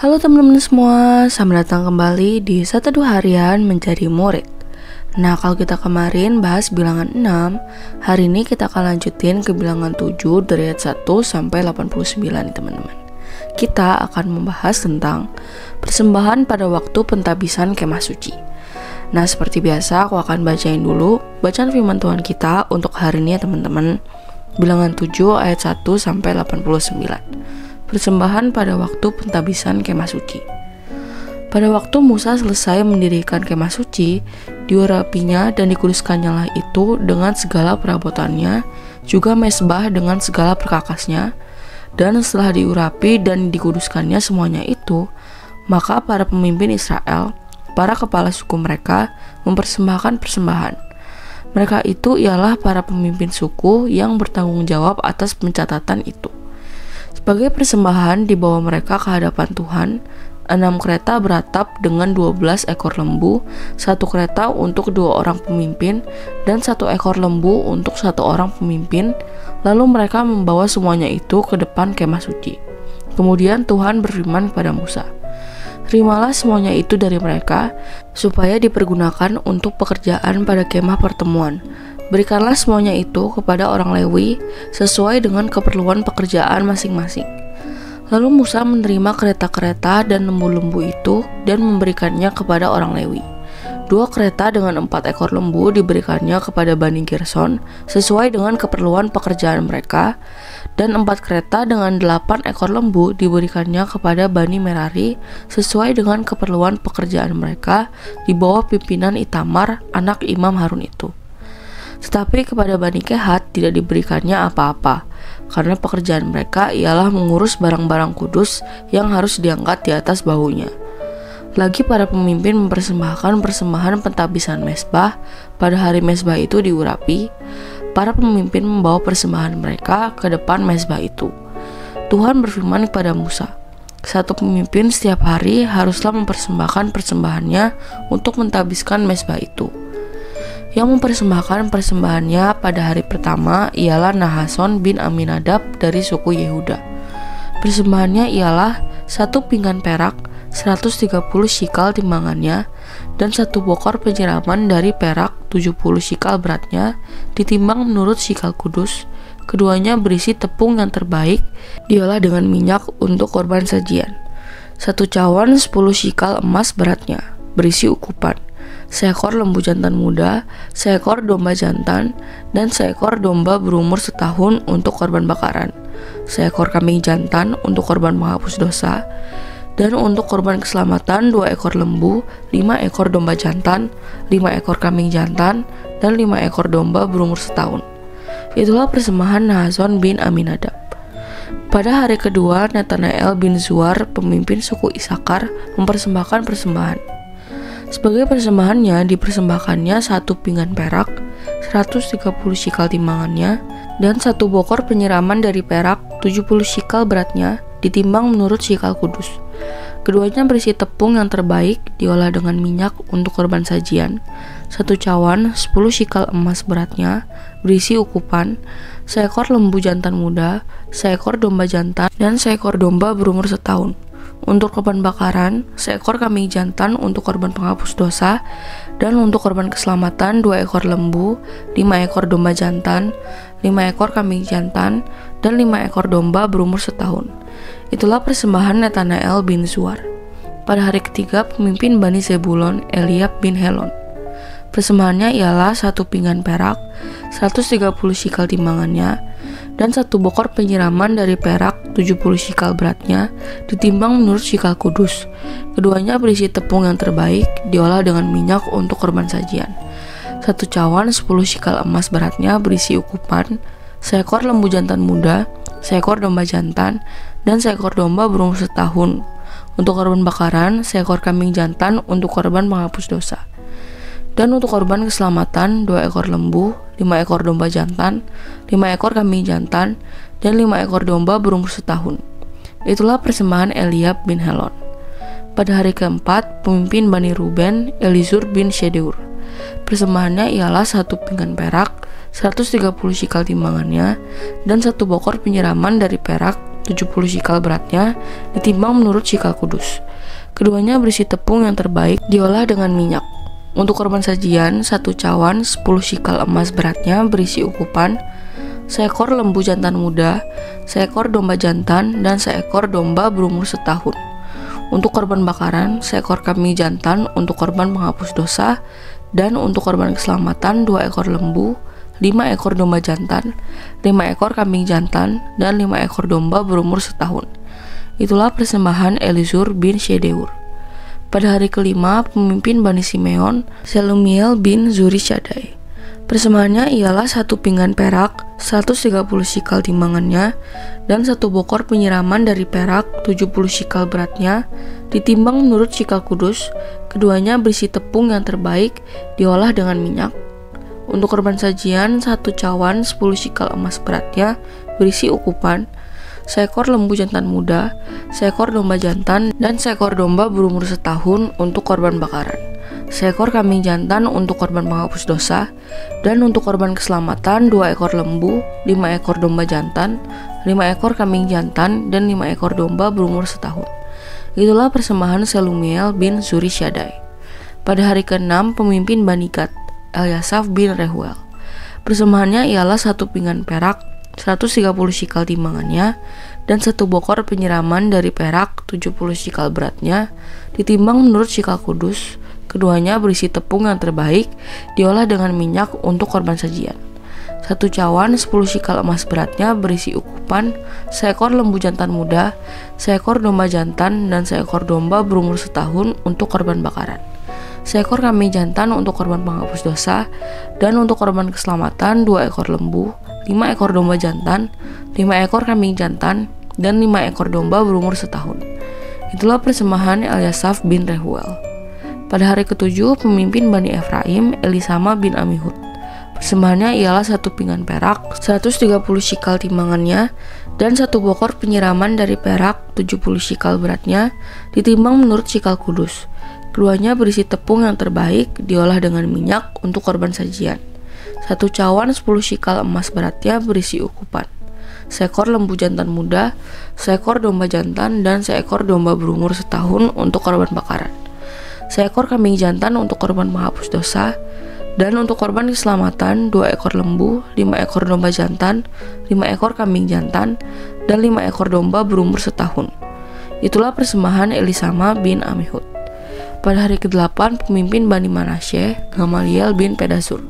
Halo teman-teman semua, selamat datang kembali di 1-2 harian menjadi murid. Nah, kalau kita kemarin bahas bilangan 6, hari ini kita akan lanjutin ke bilangan 7 dari ayat 1 sampai 89 nih teman-teman. Kita akan membahas tentang persembahan pada waktu pentabisan kemah suci. Nah, seperti biasa aku akan bacain dulu bacaan firman Tuhan kita untuk hari ini ya teman-teman. Bilangan 7 ayat 1 sampai 89. Persembahan pada waktu pentabisan kemah suci. Pada waktu Musa selesai mendirikan kemah suci, diurapinya dan dikuduskannya lah itu dengan segala perabotannya, juga mezbah dengan segala perkakasnya. Dan setelah diurapi dan dikuduskannya semuanya itu, maka para pemimpin Israel, para kepala suku mereka, mempersembahkan persembahan. Mereka itu ialah para pemimpin suku yang bertanggung jawab atas pencatatan itu. Sebagai persembahan dibawa mereka ke hadapan Tuhan, 6 kereta beratap dengan 12 ekor lembu, 1 kereta untuk 2 orang pemimpin, dan 1 ekor lembu untuk 1 orang pemimpin. Lalu mereka membawa semuanya itu ke depan kemah suci. Kemudian Tuhan berfirman kepada Musa, "Terimalah semuanya itu dari mereka, supaya dipergunakan untuk pekerjaan pada kemah pertemuan. Berikanlah semuanya itu kepada orang Lewi sesuai dengan keperluan pekerjaan masing-masing." Lalu Musa menerima kereta-kereta dan lembu-lembu itu dan memberikannya kepada orang Lewi. 2 kereta dengan 4 ekor lembu diberikannya kepada Bani Gerson sesuai dengan keperluan pekerjaan mereka, dan 4 kereta dengan 8 ekor lembu diberikannya kepada Bani Merari sesuai dengan keperluan pekerjaan mereka di bawah pimpinan Itamar, anak Imam Harun itu. Tetapi kepada Bani Kehat tidak diberikannya apa-apa, karena pekerjaan mereka ialah mengurus barang-barang kudus yang harus diangkat di atas bahunya. Lagi para pemimpin mempersembahkan persembahan pentabisan mezbah. Pada hari mezbah itu diurapi, para pemimpin membawa persembahan mereka ke depan mezbah itu. Tuhan berfirman kepada Musa, "Satu pemimpin setiap hari haruslah mempersembahkan persembahannya untuk mentabiskan mezbah itu." Yang mempersembahkan persembahannya pada hari pertama ialah Nahason bin Aminadab dari suku Yehuda. Persembahannya ialah 1 pinggan perak, 130 shikal timbangannya, dan 1 bokor penyiraman dari perak 70 shikal beratnya, ditimbang menurut shikal kudus. Keduanya berisi tepung yang terbaik, diolah dengan minyak untuk korban sajian. 1 cawan 10 shikal emas beratnya, berisi ukupan. 1 ekor lembu jantan muda, 1 ekor domba jantan, dan 1 ekor domba berumur setahun untuk korban bakaran, 1 ekor kambing jantan untuk korban menghapus dosa, dan untuk korban keselamatan 2 ekor lembu, 5 ekor domba jantan, 5 ekor kambing jantan, dan 5 ekor domba berumur setahun. Itulah persembahan Nahason bin Aminadab. Pada hari kedua, Netanael bin Zuar, pemimpin suku Isakar, mempersembahkan persembahan. Sebagai persembahannya dipersembahkannya 1 pinggan perak, 130 shikal timbangannya, dan 1 bokor penyiraman dari perak 70 shikal beratnya, ditimbang menurut shikal kudus. Keduanya berisi tepung yang terbaik, diolah dengan minyak untuk korban sajian. 1 cawan 10 shikal emas beratnya, berisi ukupan. 1 ekor lembu jantan muda, 1 ekor domba jantan, dan 1 ekor domba berumur setahun. Untuk korban bakaran, 1 ekor kambing jantan untuk korban penghapus dosa, dan untuk korban keselamatan 2 ekor lembu, 5 ekor domba jantan, 5 ekor kambing jantan, dan 5 ekor domba berumur setahun. Itulah persembahan Netanael bin Zuar. Pada hari ketiga, pemimpin Bani Zebulon, Eliab bin Helon. Persembahannya ialah 1 pinggan perak, 130 shikal timbangannya, dan 1 bokor penyiraman dari perak 70 shikal beratnya, ditimbang menurut shikal kudus. Keduanya berisi tepung yang terbaik, diolah dengan minyak untuk korban sajian. 1 cawan 10 shikal emas beratnya, berisi ukupan. 1 ekor lembu jantan muda, 1 ekor domba jantan, dan 1 ekor domba berumur setahun. Untuk korban bakaran, 1 ekor kambing jantan untuk korban menghapus dosa. Dan untuk korban keselamatan 2 ekor lembu, 5 ekor domba jantan, 5 ekor kambing jantan, dan 5 ekor domba berumur setahun. Itulah persembahan Eliab bin Helon. Pada hari keempat, pemimpin Bani Ruben, Elizur bin Shedeur. Persembahannya ialah 1 pinggan perak, 130 shikal timbangannya, dan 1 bokor penyiraman dari perak 70 shikal beratnya, ditimbang menurut shikal kudus. Keduanya berisi tepung yang terbaik, diolah dengan minyak. Untuk korban sajian, 1 cawan 10 shikal emas beratnya berisi ukupan, seekor lembu jantan muda, seekor domba jantan, dan seekor domba berumur setahun. Untuk korban bakaran, seekor kambing jantan untuk korban penghapus dosa, dan untuk korban keselamatan 2 ekor lembu, 5 ekor domba jantan, 5 ekor kambing jantan, dan 5 ekor domba berumur setahun. Itulah persembahan Elizur bin Shedeur. Pada hari kelima, pemimpin Bani Simeon, Selumiel bin Zurishadai. Persembahannya ialah 1 pinggan perak, 130 shikal timbangannya, dan 1 bokor penyiraman dari perak, 70 shikal beratnya, ditimbang menurut shikal kudus. Keduanya berisi tepung yang terbaik, diolah dengan minyak. Untuk korban sajian, 1 cawan 10 shikal emas beratnya, berisi ukupan, seekor lembu jantan muda, seekor domba jantan, dan seekor domba berumur setahun untuk korban bakaran, seekor kambing jantan untuk korban penghapus dosa, dan untuk korban keselamatan 2 ekor lembu, 5 ekor domba jantan, 5 ekor kambing jantan, dan 5 ekor domba berumur setahun. Itulah persembahan Selumiel bin Zurishadai. Pada hari ke-6, pemimpin Bani Gad, Eliasaf bin Rehuel. Persembahannya ialah 1 pinggan perak, 130 shikal timbangannya, dan 1 bokor penyiraman dari perak, 70 shikal beratnya, ditimbang menurut shikal kudus. Keduanya berisi tepung yang terbaik, diolah dengan minyak untuk korban sajian. 1 cawan 10 shikal emas beratnya berisi ukupan, seekor lembu jantan muda, seekor domba jantan, dan seekor domba berumur setahun untuk korban bakaran, seekor kambing jantan untuk korban penghapus dosa, dan untuk korban keselamatan 2 ekor lembu, 5 ekor domba jantan, 5 ekor kambing jantan, dan 5 ekor domba berumur setahun. Itulah persembahan Eliasaf bin Rehuel. Pada hari ke-7, pemimpin Bani Efraim, Elisama bin Amihud. Persembahannya ialah 1 pinggan perak, 130 shikal timbangannya, dan 1 bokor penyiraman dari perak, 70 shikal beratnya, ditimbang menurut shikal kudus. Keduanya berisi tepung yang terbaik, diolah dengan minyak untuk korban sajian. 1 cawan 10 shikal emas beratnya berisi ukupan, seekor lembu jantan muda, seekor domba jantan, dan seekor domba berumur setahun untuk korban bakaran, seekor kambing jantan untuk korban penghapus dosa, dan untuk korban keselamatan 2 ekor lembu, 5 ekor domba jantan, 5 ekor kambing jantan, dan 5 ekor domba berumur setahun. Itulah persembahan Elisama bin Amihud. Pada hari ke-8, pemimpin Bani Manasye, Gamaliel bin Pedasur.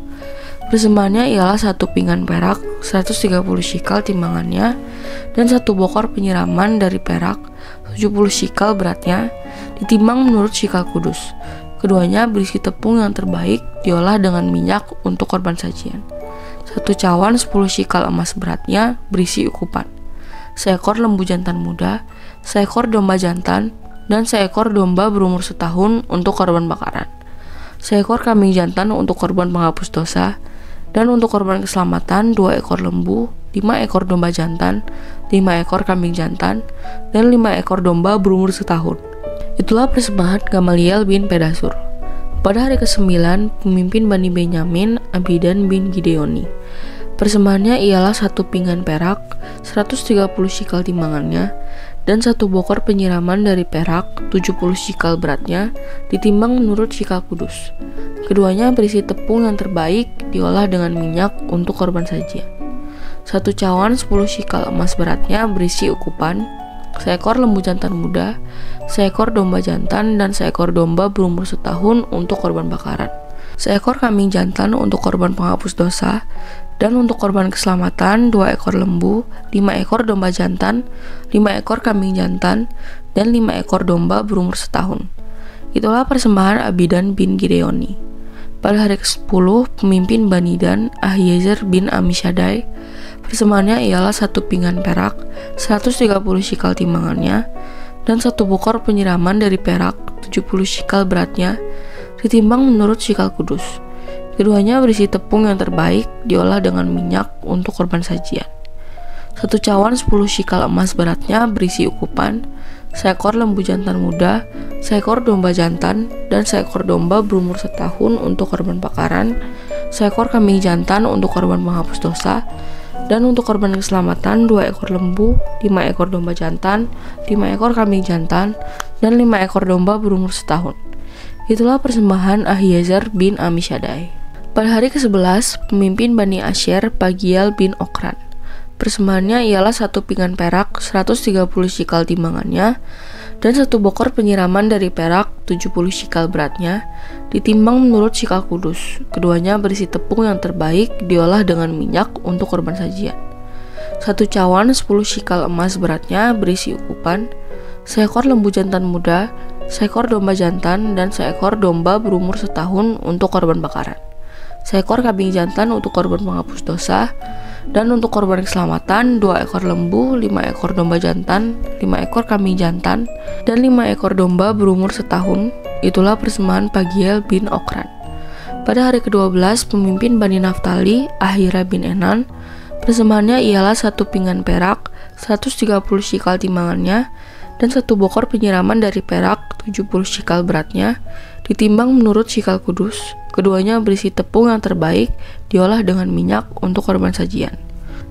Persembahannya ialah 1 pinggan perak, 130 shikal timbangannya, dan 1 bokor penyiraman dari perak, 70 shikal beratnya, ditimbang menurut shikal kudus. Keduanya berisi tepung yang terbaik, diolah dengan minyak untuk korban sajian. 1 cawan 10 shikal emas beratnya berisi ukupan, seekor lembu jantan muda, seekor domba jantan, dan seekor domba berumur setahun untuk korban bakaran, seekor kambing jantan untuk korban penghapus dosa, dan untuk korban keselamatan 2 ekor lembu, 5 ekor domba jantan, 5 ekor kambing jantan, dan 5 ekor domba berumur setahun. Itulah persembahan Gamaliel bin Pedasur. Pada hari ke-9, pemimpin Bani Benyamin, Abidan bin Gideoni. Persembahannya ialah 1 pinggan perak, 130 shikal timbangannya, dan 1 bokor penyiraman dari perak, 70 shikal beratnya, ditimbang menurut shikal kudus. Keduanya berisi tepung yang terbaik, diolah dengan minyak untuk korban sajian. 1 cawan 10 shikal emas beratnya berisi ukupan, seekor lembu jantan muda, seekor domba jantan, dan seekor domba berumur setahun untuk korban bakaran, seekor kambing jantan untuk korban penghapus dosa, dan untuk korban keselamatan 2 ekor lembu, 5 ekor domba jantan, 5 ekor kambing jantan, dan 5 ekor domba berumur setahun. Itulah persembahan Abidan bin Gideoni. Pada hari ke-10, pemimpin Bani Dan, Ahiezer bin Amishadai. Persembahannya ialah 1 pinggan perak, 130 shikal timbangannya, dan 1 bokor penyiraman dari perak, 70 shikal beratnya, ditimbang menurut shikal kudus. Keduanya berisi tepung yang terbaik, diolah dengan minyak untuk korban sajian. 1 cawan 10 shikal emas beratnya berisi ukupan, seekor lembu jantan muda, seekor domba jantan, dan seekor domba berumur setahun untuk korban bakaran, seekor kambing jantan untuk korban penghapus dosa, Dan untuk korban keselamatan 2 ekor lembu, 5 ekor domba jantan, 5 ekor kambing jantan, dan 5 ekor domba berumur setahun. Itulah persembahan Ahiezer bin Amishadai. Pada hari ke-11, pemimpin Bani Asher Pagiel bin Okran. Persembahannya ialah 1 pinggan perak 130 shikal timbangannya, dan 1 bokor penyiraman dari perak 70 shikal beratnya, ditimbang menurut shikal kudus. Keduanya berisi tepung yang terbaik diolah dengan minyak untuk korban sajian. 1 cawan 10 shikal emas beratnya berisi ukupan, seekor lembu jantan muda, seekor domba jantan, dan seekor domba berumur setahun untuk korban bakaran. Seekor kambing jantan untuk korban penghapus dosa, dan untuk korban keselamatan 2 ekor lembu, 5 ekor domba jantan, 5 ekor kambing jantan, dan 5 ekor domba berumur setahun. Itulah persembahan Pagiel bin Okran. Pada hari ke-12, pemimpin Bani Naftali, Ahira bin Enan. Persembahannya ialah 1 pinggan perak 130 shikal timbangannya, dan 1 bokor penyiraman dari perak 70 shikal beratnya, ditimbang menurut shikal kudus. Keduanya berisi tepung yang terbaik diolah dengan minyak untuk korban sajian.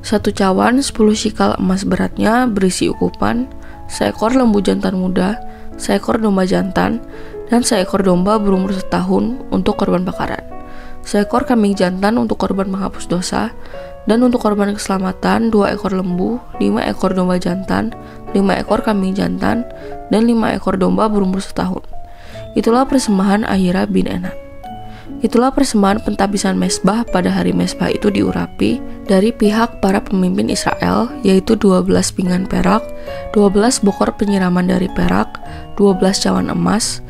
1 cawan 10 shikal emas beratnya berisi ukupan, seekor lembu jantan muda, seekor domba jantan, dan seekor domba berumur setahun untuk korban bakaran. Seekor kambing jantan untuk korban menghapus dosa, dan untuk korban keselamatan 2 ekor lembu, 5 ekor domba jantan, 5 ekor kambing jantan, dan 5 ekor domba berumur setahun. Itulah persembahan Ahira bin Enan. Itulah persembahan pentabisan mesbah pada hari mesbah itu diurapi dari pihak para pemimpin Israel, yaitu 12 pinggan perak, 12 bokor penyiraman dari perak, 12 cawan emas.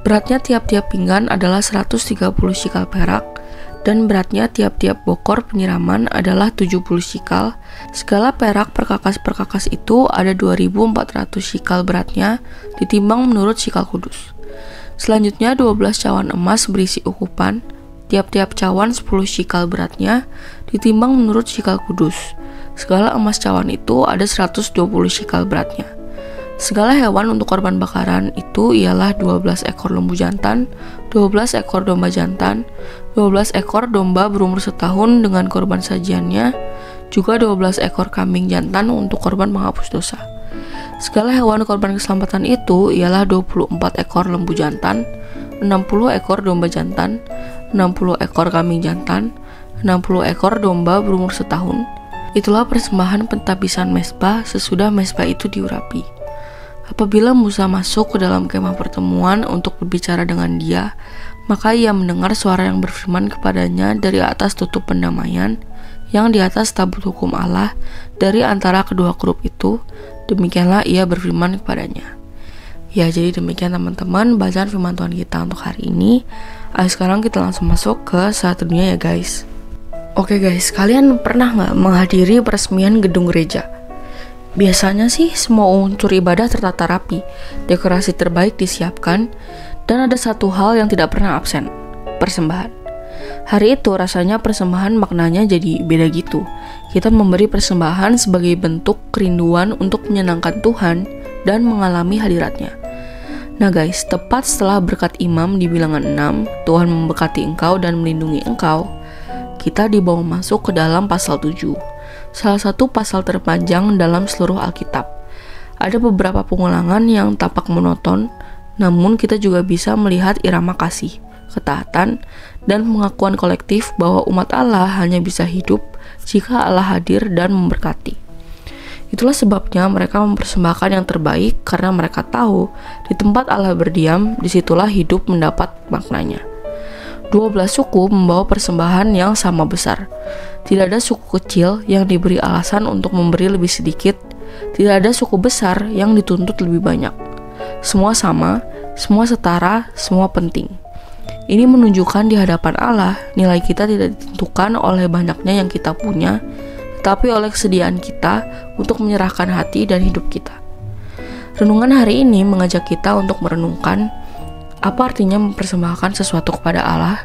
Beratnya tiap-tiap pinggan adalah 130 shikal perak, dan beratnya tiap-tiap bokor penyiraman adalah 70 shikal. Segala perak perkakas-perkakas itu ada 2400 shikal beratnya, ditimbang menurut shikal kudus. Selanjutnya 12 cawan emas berisi ukupan, tiap-tiap cawan 10 shikal beratnya, ditimbang menurut shikal kudus. Segala emas cawan itu ada 120 shikal beratnya. Segala hewan untuk korban bakaran itu ialah 12 ekor lembu jantan, 12 ekor domba jantan, 12 ekor domba berumur setahun dengan korban sajiannya, juga 12 ekor kambing jantan untuk korban menghapus dosa. Segala hewan korban keselamatan itu ialah 24 ekor lembu jantan, 60 ekor domba jantan, 60 ekor kambing jantan, 60 ekor domba berumur setahun. Itulah persembahan pentabisan mesbah sesudah mesbah itu diurapi. Apabila Musa masuk ke dalam kemah pertemuan untuk berbicara dengan dia, maka ia mendengar suara yang berfirman kepadanya dari atas tutup pendamaian yang di atas tabut hukum Allah dari antara kedua kerup itu. Demikianlah ia berfirman kepadanya. Ya, jadi demikian teman-teman bacaan firman Tuhan kita untuk hari ini. Ayo sekarang kita langsung masuk ke saat dunia ya guys. Oke guys, kalian pernah nggak menghadiri peresmian gedung gereja? Biasanya sih semua unsur ibadah tertata rapi, dekorasi terbaik disiapkan, dan ada satu hal yang tidak pernah absen, persembahan. Hari itu rasanya persembahan maknanya jadi beda gitu. Kita memberi persembahan sebagai bentuk kerinduan untuk menyenangkan Tuhan dan mengalami hadiratnya. Nah guys, tepat setelah berkat imam di bilangan 6, Tuhan memberkati engkau dan melindungi engkau, kita dibawa masuk ke dalam pasal 7. Salah satu pasal terpanjang dalam seluruh Alkitab. Ada beberapa pengulangan yang tampak monoton, namun kita juga bisa melihat irama kasih, ketaatan, dan pengakuan kolektif bahwa umat Allah hanya bisa hidup jika Allah hadir dan memberkati. Itulah sebabnya mereka mempersembahkan yang terbaik karena mereka tahu di tempat Allah berdiam, disitulah hidup mendapat maknanya. 12 suku membawa persembahan yang sama besar. Tidak ada suku kecil yang diberi alasan untuk memberi lebih sedikit. Tidak ada suku besar yang dituntut lebih banyak. Semua sama, semua setara, semua penting. Ini menunjukkan di hadapan Allah, nilai kita tidak ditentukan oleh banyaknya yang kita punya, tetapi oleh kesediaan kita untuk menyerahkan hati dan hidup kita. Renungan hari ini mengajak kita untuk merenungkan apa artinya mempersembahkan sesuatu kepada Allah,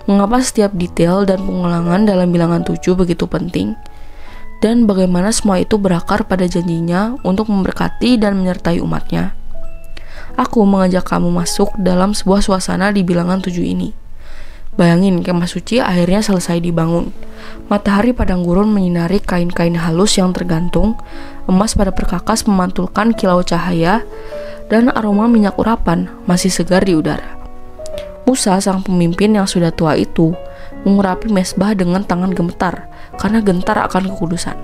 mengapa setiap detail dan pengulangan dalam bilangan 7 begitu penting, dan bagaimana semua itu berakar pada janjinya untuk memberkati dan menyertai umatnya. Aku mengajak kamu masuk dalam sebuah suasana di bilangan 7 ini. Bayangin, kemah suci akhirnya selesai dibangun. Matahari padang gurun menyinari kain-kain halus yang tergantung, emas pada perkakas memantulkan kilau cahaya, dan aroma minyak urapan masih segar di udara. Musa, sang pemimpin yang sudah tua itu, mengurapi mezbah dengan tangan gemetar karena gentar akan kekudusan.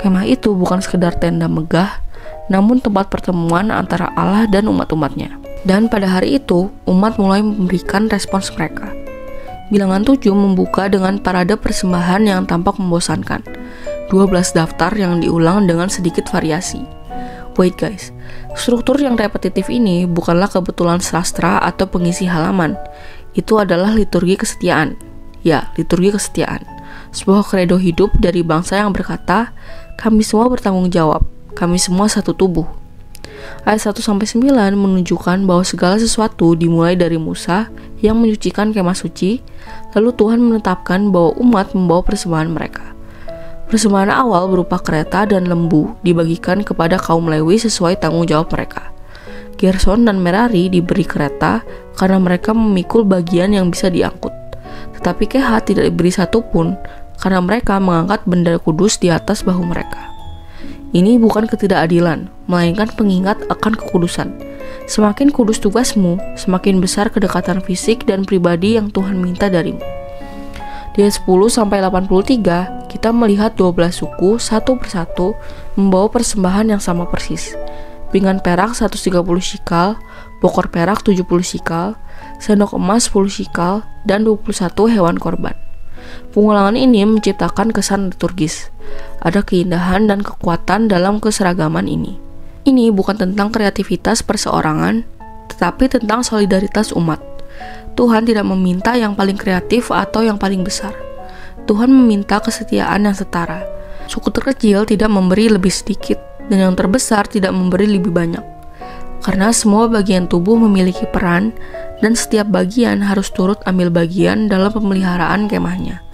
Kemah itu bukan sekedar tenda megah, namun tempat pertemuan antara Allah dan umat-umatnya. Dan pada hari itu, umat mulai memberikan respons mereka. Bilangan 7 membuka dengan parade persembahan yang tampak membosankan. 12 daftar yang diulang dengan sedikit variasi. Wait guys, struktur yang repetitif ini bukanlah kebetulan sastra atau pengisi halaman. Itu adalah liturgi kesetiaan. Ya, liturgi kesetiaan. Sebuah kredo hidup dari bangsa yang berkata, kami semua bertanggung jawab, kami semua satu tubuh. Ayat 1-9 menunjukkan bahwa segala sesuatu dimulai dari Musa yang menyucikan kemah suci, lalu Tuhan menetapkan bahwa umat membawa persembahan mereka. Persembahan awal berupa kereta dan lembu dibagikan kepada kaum Lewi sesuai tanggung jawab mereka. Gerson dan Merari diberi kereta karena mereka memikul bagian yang bisa diangkut. Tetapi Kehat tidak diberi satupun karena mereka mengangkat benda kudus di atas bahu mereka. Ini bukan ketidakadilan, melainkan pengingat akan kekudusan. Semakin kudus tugasmu, semakin besar kedekatan fisik dan pribadi yang Tuhan minta darimu. Di ayat 10-83, kita melihat 12 suku satu persatu membawa persembahan yang sama persis. Pinggan perak 130 shikal, bokor perak 70 shikal, sendok emas 10 shikal, dan 21 hewan korban. Pengulangan ini menciptakan kesan liturgis. Ada keindahan dan kekuatan dalam keseragaman ini. Ini bukan tentang kreativitas perseorangan, tetapi tentang solidaritas umat. Tuhan tidak meminta yang paling kreatif atau yang paling besar. Tuhan meminta kesetiaan yang setara. Suku terkecil tidak memberi lebih sedikit, dan yang terbesar tidak memberi lebih banyak. Karena semua bagian tubuh memiliki peran, dan setiap bagian harus turut ambil bagian dalam pemeliharaan kemahnya.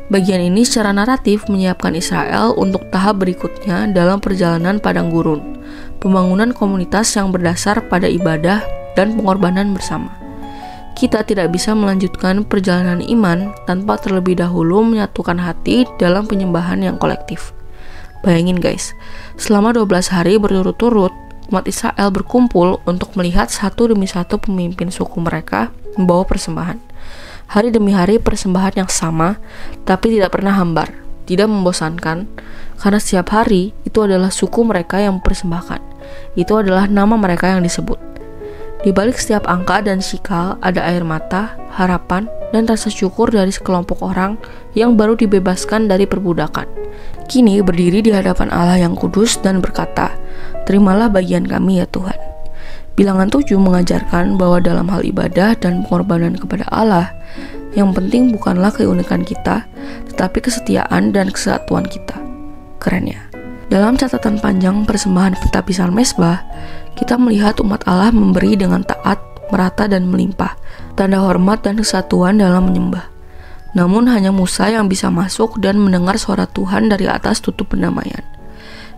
Bagian ini secara naratif menyiapkan Israel untuk tahap berikutnya dalam perjalanan padang gurun, pembangunan komunitas yang berdasar pada ibadah dan pengorbanan bersama. Kita tidak bisa melanjutkan perjalanan iman tanpa terlebih dahulu menyatukan hati dalam penyembahan yang kolektif. Bayangin guys, selama 12 hari berturut-turut, umat Israel berkumpul untuk melihat satu demi satu pemimpin suku mereka membawa persembahan. Hari demi hari persembahan yang sama, tapi tidak pernah hambar, tidak membosankan, karena setiap hari itu adalah suku mereka yang mempersembahkan. Itu adalah nama mereka yang disebut. Di balik setiap angka dan sikal ada air mata, harapan, dan rasa syukur dari sekelompok orang yang baru dibebaskan dari perbudakan. Kini berdiri di hadapan Allah yang kudus dan berkata, "Terimalah bagian kami ya Tuhan." Bilangan 7 mengajarkan bahwa dalam hal ibadah dan pengorbanan kepada Allah, yang penting bukanlah keunikan kita, tetapi kesetiaan dan kesatuan kita. Keren ya? Dalam catatan panjang persembahan pentapisan mezbah, kita melihat umat Allah memberi dengan taat, merata dan melimpah, tanda hormat dan kesatuan dalam menyembah. Namun hanya Musa yang bisa masuk dan mendengar suara Tuhan dari atas tutup pendamaian.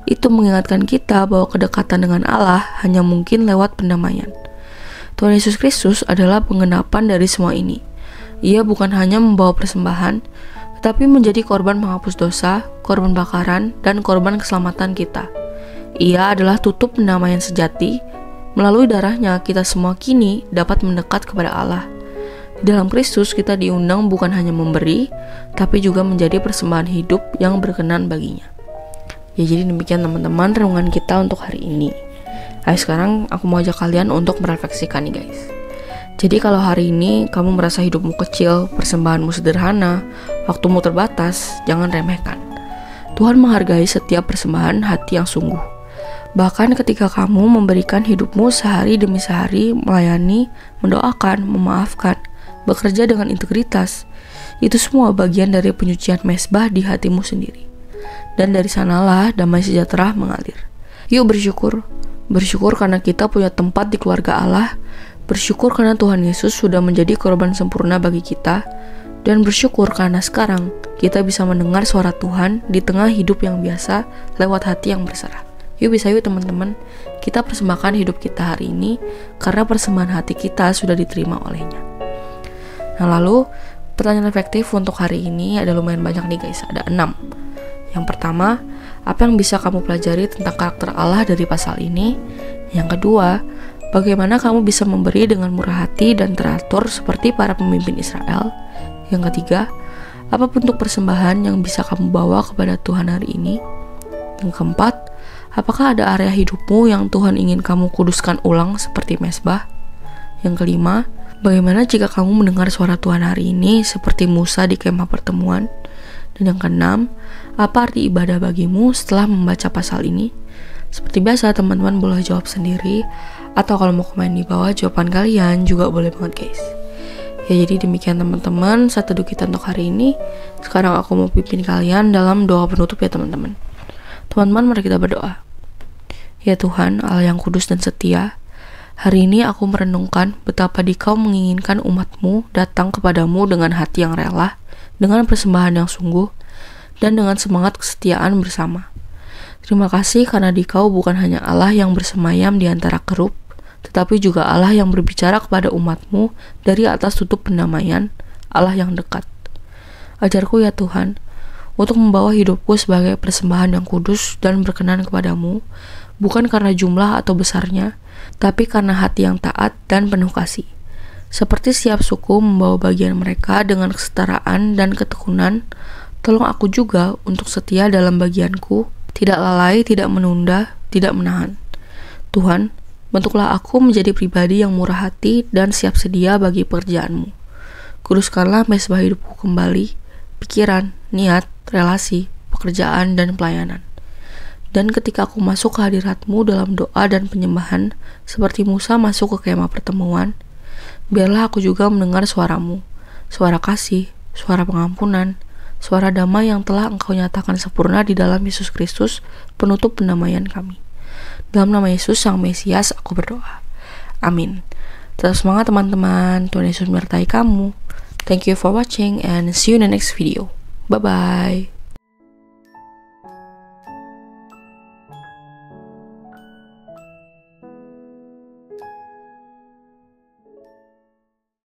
Itu mengingatkan kita bahwa kedekatan dengan Allah hanya mungkin lewat pendamaian. Tuhan Yesus Kristus adalah penggenapan dari semua ini. Ia bukan hanya membawa persembahan, tetapi menjadi korban penghapus dosa, korban bakaran, dan korban keselamatan kita. Ia adalah tutup pendamaian sejati. Melalui darahnya, kita semua kini dapat mendekat kepada Allah. Di dalam Kristus, kita diundang bukan hanya memberi, tapi juga menjadi persembahan hidup yang berkenan baginya. Ya, jadi demikian teman-teman renungan kita untuk hari ini. Ayo sekarang aku mau ajak kalian untuk merefleksikan nih guys. Jadi kalau hari ini kamu merasa hidupmu kecil, persembahanmu sederhana, waktumu terbatas, jangan remehkan. Tuhan menghargai setiap persembahan hati yang sungguh. Bahkan ketika kamu memberikan hidupmu sehari demi sehari, melayani, mendoakan, memaafkan, bekerja dengan integritas, itu semua bagian dari penyucian mezbah di hatimu sendiri. Dan dari sanalah damai sejahtera mengalir. Yuk bersyukur. Bersyukur karena kita punya tempat di keluarga Allah. Bersyukur karena Tuhan Yesus sudah menjadi korban sempurna bagi kita. Dan bersyukur karena sekarang kita bisa mendengar suara Tuhan di tengah hidup yang biasa lewat hati yang berserah. Yuk teman-teman, kita persembahkan hidup kita hari ini karena persembahan hati kita sudah diterima olehnya. Nah lalu, pertanyaan efektif untuk hari ini ada lumayan banyak nih guys, ada 6. Yang pertama, apa yang bisa kamu pelajari tentang karakter Allah dari pasal ini? Yang kedua, bagaimana kamu bisa memberi dengan murah hati dan teratur seperti para pemimpin Israel? Yang ketiga, apa bentuk persembahan yang bisa kamu bawa kepada Tuhan hari ini? Yang keempat, apakah ada area hidupmu yang Tuhan ingin kamu kuduskan ulang seperti mezbah? Yang kelima, bagaimana jika kamu mendengar suara Tuhan hari ini seperti Musa di kemah pertemuan? Dan yang keenam, apa arti ibadah bagimu setelah membaca pasal ini? Seperti biasa, teman-teman boleh jawab sendiri, atau kalau mau komen di bawah jawaban kalian juga boleh banget guys. Ya jadi demikian teman-teman, satu kita untuk hari ini. Sekarang aku mau pimpin kalian dalam doa penutup ya teman-teman. Teman-teman, mari kita berdoa. Ya Tuhan, Allah yang kudus dan setia, hari ini aku merenungkan betapa Dikau menginginkan umat-Mu datang kepadamu dengan hati yang rela, dengan persembahan yang sungguh, dan dengan semangat kesetiaan bersama. Terima kasih karena Dikau bukan hanya Allah yang bersemayam di antara kerub, tetapi juga Allah yang berbicara kepada umat-Mu dari atas tutup pendamaian, Allah yang dekat. Ajarku ya Tuhan, untuk membawa hidupku sebagai persembahan yang kudus dan berkenan kepadamu, bukan karena jumlah atau besarnya, tapi karena hati yang taat dan penuh kasih. Seperti setiap suku membawa bagian mereka dengan kesetaraan dan ketekunan, tolong aku juga untuk setia dalam bagianku, tidak lalai, tidak menunda, tidak menahan. Tuhan, bentuklah aku menjadi pribadi yang murah hati dan siap sedia bagi pekerjaan-Mu. Kuduskanlah mezbah hidupku kembali, pikiran, niat, relasi, pekerjaan, dan pelayanan. Dan ketika aku masuk ke hadirat-Mu dalam doa dan penyembahan, seperti Musa masuk ke kemah pertemuan, biarlah aku juga mendengar suara-Mu, suara kasih, suara pengampunan, suara damai yang telah Engkau nyatakan sempurna di dalam Yesus Kristus, penutup pendamaian kami. Dalam nama Yesus Sang Mesias, aku berdoa. Amin. Tetap semangat teman-teman, Tuhan Yesus menyertai kamu. Thank you for watching and see you in the next video. Bye-bye.